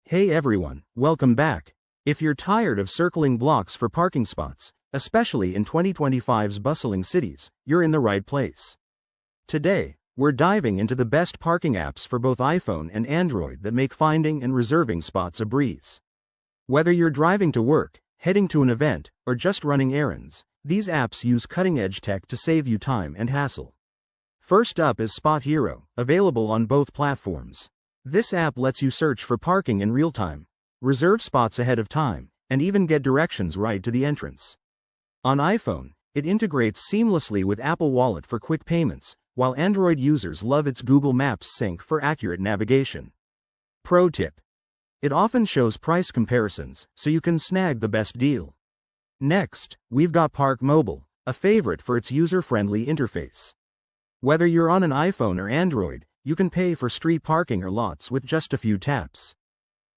Hey everyone, welcome back. If you're tired of circling blocks for parking spots, especially in 2025's bustling cities, you're in the right place. Today, we're diving into the best parking apps for both iPhone and Android that make finding and reserving spots a breeze. Whether you're driving to work, heading to an event, or just running errands, these apps use cutting-edge tech to save you time and hassle. First up is Spot Hero, available on both platforms. This app lets you search for parking in real time, reserve spots ahead of time, and even get directions right to the entrance. On iPhone, it integrates seamlessly with Apple Wallet for quick payments, while Android users love its Google Maps sync for accurate navigation. Pro tip: it often shows price comparisons, so you can snag the best deal. Next, we've got Park Mobile, a favorite for its user-friendly interface. Whether you're on an iPhone or Android, you can pay for street parking or lots with just a few taps.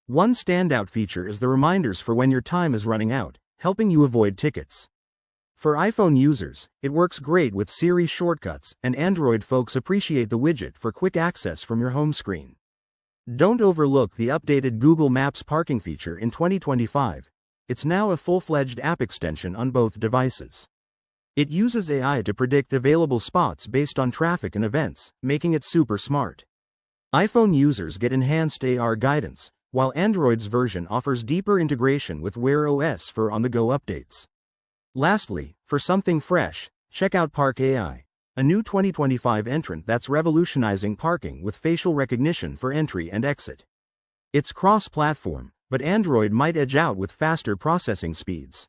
One standout feature is the reminders for when your time is running out, helping you avoid tickets. For iPhone users, it works great with Siri shortcuts, and Android folks appreciate the widget for quick access from your home screen. Don't overlook the updated Google Maps parking feature in 2025. It's now a full-fledged app extension on both devices. It uses AI to predict available spots based on traffic and events, making it super smart. iPhone users get enhanced AR guidance, while Android's version offers deeper integration with Wear OS for on-the-go updates. Lastly, for something fresh, check out Park AI, a new 2025 entrant that's revolutionizing parking with facial recognition for entry and exit. It's cross-platform, but Android might edge out with faster processing speeds.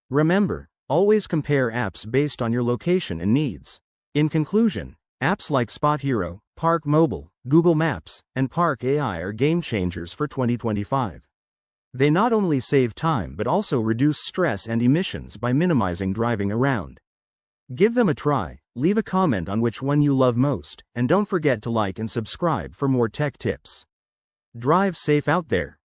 Remember, always compare apps based on your location and needs. In conclusion, apps like Spot Hero, Park Mobile, Google Maps, and Park AI are game changers for 2025. They not only save time but also reduce stress and emissions by minimizing driving around. Give them a try, leave a comment on which one you love most, and don't forget to like and subscribe for more tech tips. Drive safe out there.